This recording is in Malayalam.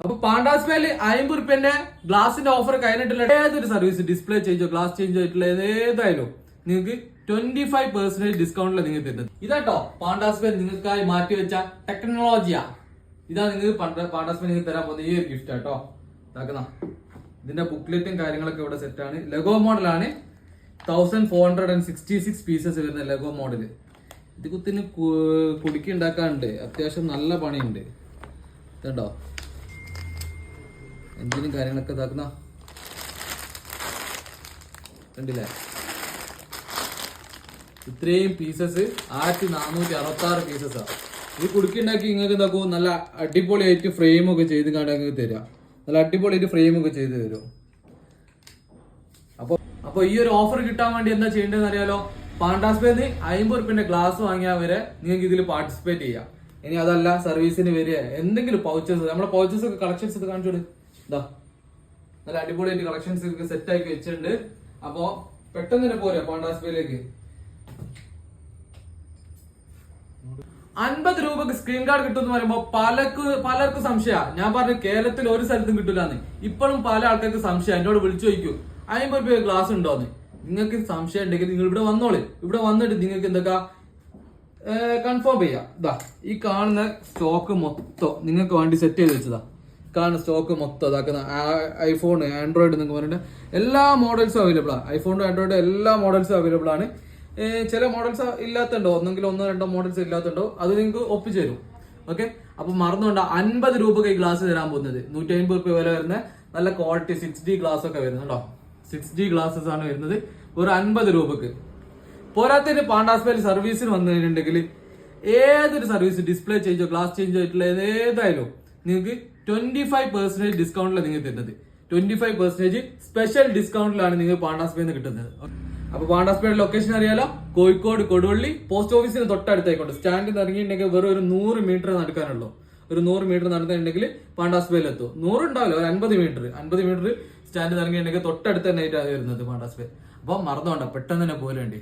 അപ്പൊ പാണ്ടാസ്പേല് 50 റുപ്യന്റെ ഗ്ലാസിന്റെ ഓഫർ കഴിഞ്ഞിട്ടുള്ള ഏതൊരു സർവീസ് ഡിസ്പ്ലേ ചേഞ്ചോ ഗ്ലാസ് ചേഞ്ചോ ആയിട്ടുള്ള ഏതായാലും നിങ്ങൾക്ക് 25% ഡിസ്കൗണ്ടിലാണ് നിങ്ങൾക്ക് തരുന്നത്. ഇതാട്ടോ പാണ്ടാസ്പേൽ നിങ്ങൾക്കായി മാറ്റി വെച്ച ടെക്നോളജിയാ. ഇതാ നിങ്ങൾക്ക് പാണ്ടാസ്പേൽ നിങ്ങൾക്ക് തരാൻ പോകുന്ന ഈ ഒരു ഗിഫ്റ്റ് ആട്ടോ. ഇതാക്കുന്ന ഇതിന്റെ ബുക്ക്ലെറ്റും കാര്യങ്ങളൊക്കെ ഇവിടെ സെറ്റാണ്. ലെഗോ മോഡലാണ്. 1466 പീസസ് വരുന്ന ലെഗോ മോഡല്. ഇത് കുത്തിന് കുടുക്കി ഉണ്ടാക്കാനുണ്ട്. അത്യാവശ്യം നല്ല പണിയുണ്ട്. ഇതുണ്ടോ എഞ്ചിനും കാര്യങ്ങളൊക്കെ ഇതാക്കുന്ന കണ്ടില്ലേ. ഇത്രയും പീസസ് 1466 പീസസാ. ഈ കുടുക്കി ഉണ്ടാക്കി നിങ്ങൾക്ക് എന്താക്കും നല്ല അടിപൊളിയായിട്ട് ഫ്രെയിം ഒക്കെ ചെയ്ത് കാണാൻ തരാം. നല്ല അടിപൊളിയായിട്ട് ഫ്രെയിം ഒക്കെ ചെയ്ത് തരും. അപ്പൊ ഈ ഒരു ഓഫർ കിട്ടാൻ വേണ്ടി എന്താ ചെയ്യേണ്ടതെന്ന് അറിയാലോ. പാണ്ടാസ്പേന്ന് 50 റുപ്യന്റെ ഗ്ലാസ് വാങ്ങിയാൽ വരെ നിങ്ങൾക്ക് ഇതിൽ പാർട്ടിസിപ്പേറ്റ് ചെയ്യാം. ഇനി അതല്ല സർവീസിന് വരിക എന്തെങ്കിലും പൗച്ചസ്, നമ്മളെ പൗച്ചസ് ഒക്കെ കളക്ഷൻസ് ഒക്കെ കാണിച്ചോട്. ഇതാ നല്ല അടിപൊളിയായിട്ട് കളക്ഷൻസ് ഒക്കെ സെറ്റ് ആക്കി വെച്ചിട്ടുണ്ട്. അപ്പൊ പെട്ടെന്ന് തന്നെ പോരാ പാണ്ടാസ്പേയിലേക്ക്. 50 രൂപക്ക് സ്ക്രീൻ കാർഡ് കിട്ടും എന്ന് പറയുമ്പോൾ പലർക്കും സംശയമാണ്. ഞാൻ പറഞ്ഞു കേരളത്തിൽ ഒരു സ്ഥലത്തും കിട്ടില്ലാന്ന്. ഇപ്പോഴും പല ആൾക്കാർക്ക് സംശയം. എന്നോട് വിളിച്ചു ചോദിക്കൂ 50 രൂപ ഗ്ലാസ് ഉണ്ടോന്ന്. നിങ്ങൾക്ക് സംശയം ഉണ്ടെങ്കിൽ നിങ്ങൾ ഇവിടെ വന്നോളൂ. ഇവിടെ വന്നിട്ട് നിങ്ങൾക്ക് എന്തൊക്കെ കൺഫേം ചെയ്യാം. ഇതാ ഈ കാണുന്ന സ്റ്റോക്ക് മൊത്തം നിങ്ങൾക്ക് വേണ്ടി സെറ്റ് ചെയ്ത് വെച്ചതാ. കാണുന്ന സ്റ്റോക്ക് മൊത്തം ഇതാക്കുന്ന ഐഫോൺ, ആൻഡ്രോയിഡ് എന്നൊക്കെ പറഞ്ഞിട്ട് എല്ലാ മോഡൽസും അവൈലബിൾ ആണ്. ഐഫോണും ആൻഡ്രോയിഡ് എല്ലാ മോഡൽസും അവൈലബിൾ ആണ്. ചില മോഡൽസ് ഇല്ലാത്തുണ്ടോ, ഒന്നെങ്കിൽ 1-2 മോഡൽസ് ഇല്ലാത്തുണ്ടോ, അത് നിങ്ങൾക്ക് ഒപ്പിച്ചു തരും. ഓക്കെ, അപ്പൊ മറന്നുകൊണ്ട 50 രൂപക്ക് ഈ ഗ്ലാസ് തരാൻ പോകുന്നത്. 150 രൂപ വില വരുന്ന നല്ല ക്വാളിറ്റി 6D ഗ്ലാസ് ഒക്കെ വരുന്നുണ്ടോ. 6D ഗ്ലാസസ് ആണ് വരുന്നത് ഒരു 50 രൂപക്ക്. പോരാത്തതിന് പാണ്ടാസ്പേൽ സർവീസിന് വന്നിട്ടുണ്ടെങ്കിൽ ഏതൊരു സർവീസ് ഡിസ്പ്ലേ ചേഞ്ചോ ഗ്ലാസ് ചേഞ്ചോ ആയിട്ടുള്ള ഏതായാലും നിങ്ങൾക്ക് 25% ഡിസ്കൗണ്ടിലാണ് നിങ്ങൾ തരുന്നത്. 25% സ്പെഷ്യൽ ഡിസ്കൗണ്ടിലാണ് നിങ്ങൾ പാണ്ടാസ്പേൽ നിന്ന് കിട്ടുന്നത്. അപ്പൊ പാണ്ടാസ്പേയുടെ ലൊക്കേഷൻ അറിയാലോ, കോഴിക്കോട് കൊടുവള്ളി പോസ്റ്റ് ഓഫീസിന് തൊട്ടടുത്തായിക്കോട്ടെ. സ്റ്റാൻഡിൽ ഇറങ്ങിയിട്ടുണ്ടെങ്കിൽ വെറും ഒരു 100 മീറ്റർ നടക്കാനുള്ളൂ. ഒരു 100 മീറ്റർ നടന്നിട്ടുണ്ടെങ്കിൽ പാണ്ടാസ്പേയിൽ എത്തും. 100 ഉണ്ടാവില്ല, ഒരു 50 മീറ്റർ സ്റ്റാൻഡിൽ ഇറങ്ങിയിട്ടുണ്ടെങ്കിൽ തൊട്ടടുത്ത് തന്നെ ആയിട്ടാണ് വരുന്നത് പാണ്ടാസ്പേൽ. അപ്പൊ മറന്നുകൊണ്ട പെട്ടെന്ന് തന്നെ പോരേണ്ടി.